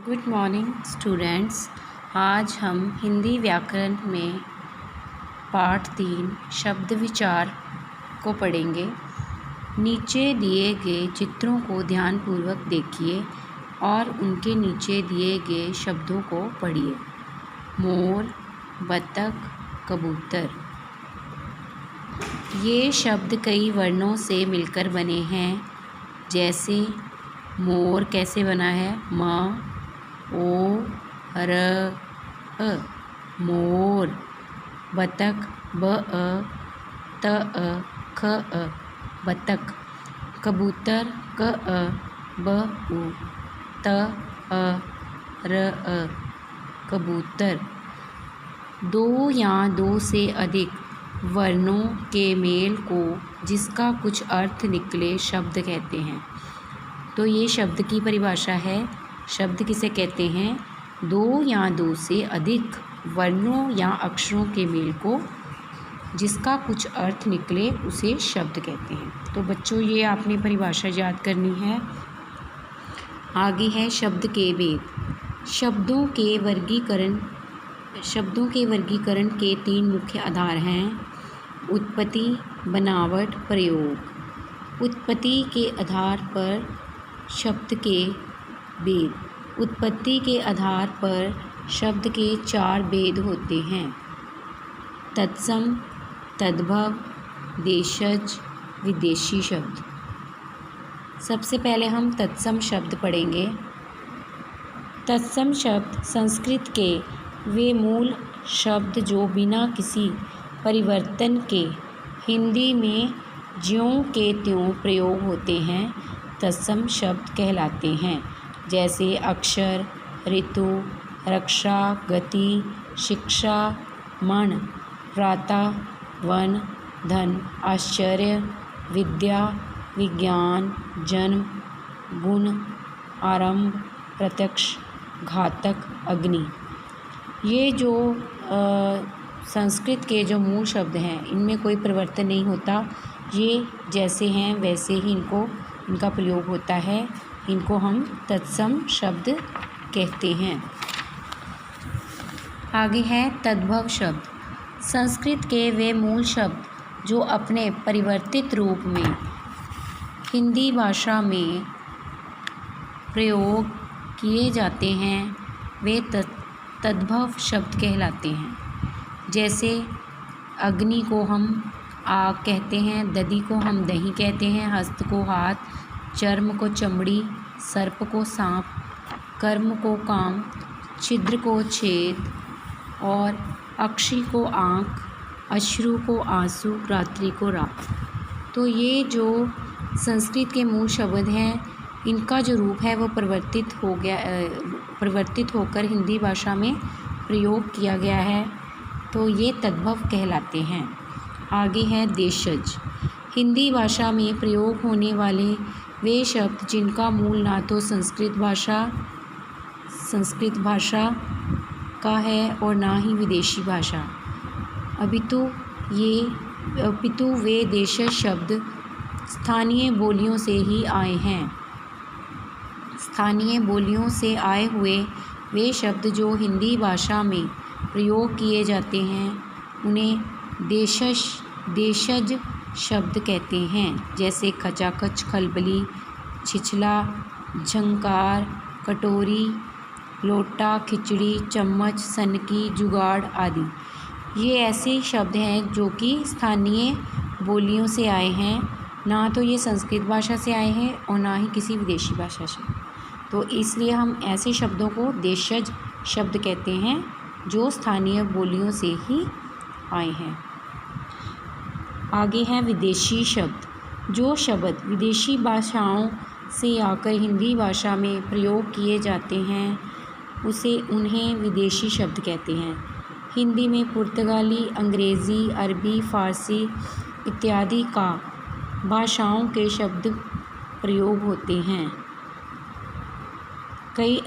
Good morning students. आज हम हिंदी व्याकरण में पाठ 3 शब्द विचार को पढ़ेंगे। नीचे दिए गए चित्रों को ध्यानपूर्वक देखिए और उनके नीचे दिए गए शब्दों को पढ़िए। मोर, बतख, कबूतर। ये शब्द कई वर्णों से मिलकर बने हैं। जैसे मोर कैसे बना है? म ओ र अ मोर। बतख ब अ त अ ख अ बतख। कबूतर क अ ब उ त अ र अ कबूतर। दो या दो से अधिक वर्णों के मेल को जिसका कुछ अर्थ निकले शब्द कहते हैं। तो ये शब्द की परिभाषा है। शब्द किसे कहते हैं? दो या दो से अधिक वर्णों या अक्षरों के मेल को जिसका कुछ अर्थ निकले उसे शब्द कहते हैं। तो बच्चों, ये आपने परिभाषा याद करनी है। आगे है शब्द के भेद। शब्दों के वर्गीकरण के 3 मुख्य आधार हैं: उत्पत्ति, बनावट, प्रयोग। उत्पत्ति के आधार पर शब्द के भेद। उत्पत्ति के आधार पर शब्द के 4 भेद होते हैं: तत्सम, तद्भव, देशज, विदेशी शब्द। सबसे पहले हम तत्सम शब्द पढ़ेंगे। तत्सम शब्द संस्कृत के वे मूल शब्द जो बिना किसी परिवर्तन के हिंदी में ज्यों के त्यों प्रयोग होते हैं, तत्सम शब्द कहलाते हैं। जैसे अक्षर, ऋतु, रक्षा, गति, शिक्षा, मन, प्रातः, वन, धन, आश्चर्य, विद्या, विज्ञान, जन्म, गुण, आरंभ, प्रत्यक्ष, घातक, अग्नि। ये जो संस्कृत के जो मूल शब्द हैं, इनमें कोई परिवर्तन नहीं होता। ये जैसे हैं वैसे ही इनका प्रयोग होता है। इनको हम तत्सम शब्द कहते हैं। आगे है तद्भव शब्द। संस्कृत के वे मूल शब्द जो अपने परिवर्तित रूप में हिंदी भाषा में प्रयोग किए जाते हैं, वे तद्भव शब्द कहलाते हैं। जैसे अग्नि को हम आग कहते हैं, दधि को हम दही कहते हैं, हस्त को हाथ, चर्म को चमड़ी, सर्प को सांप, कर्म को काम, छिद्र को छेद और अक्षी को आँख, अश्रु को आंसू, रात्रि को रात। तो ये जो संस्कृत के मूल शब्द हैं, इनका जो रूप है वो परिवर्तित होकर हिंदी भाषा में प्रयोग किया गया है। तो ये तद्भव कहलाते हैं। आगे है देशज। हिंदी भाषा में प्रयोग होने वाले वे शब्द जिनका मूल ना तो संस्कृत का है और ना ही विदेशी भाषा, अपितु वे देशज शब्द स्थानीय बोलियों से ही आए हैं। स्थानीय बोलियों से आए हुए वे शब्द जो हिंदी भाषा में प्रयोग किए जाते हैं, उन्हें देशज शब्द कहते हैं। जैसे खचाखच, खलबली, छिछला, झंकार, कटोरी, लोटा, खिचड़ी, चम्मच, सनकी, जुगाड़ आदि। ये ऐसे शब्द हैं जो कि स्थानीय बोलियों से आए हैं। ना तो ये संस्कृत भाषा से आए हैं और ना ही किसी विदेशी भाषा से। तो इसलिए हम ऐसे शब्दों को देशज शब्द कहते हैं जो स्थानीय बोलियों से ही आए हैं। आगे हैं विदेशी शब्द। जो शब्द विदेशी भाषाओं से आकर हिंदी भाषा में प्रयोग किए जाते हैं, उन्हें विदेशी शब्द कहते हैं। हिंदी में पुर्तगाली, अंग्रेज़ी, अरबी, फ़ारसी इत्यादि भाषाओं के शब्द प्रयोग होते हैं। कई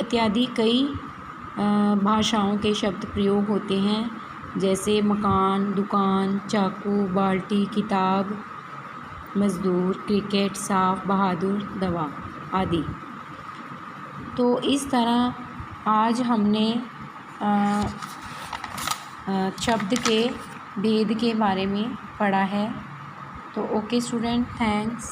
भाषाओं के शब्द प्रयोग होते हैं। जैसे मकान, दुकान, चाकू, बाल्टी, किताब, मज़दूर, क्रिकेट, साफ, बहादुर, दवा आदि। तो इस तरह आज हमने शब्द के भेद के बारे में पढ़ा है। तो ओके स्टूडेंट, थैंक्स।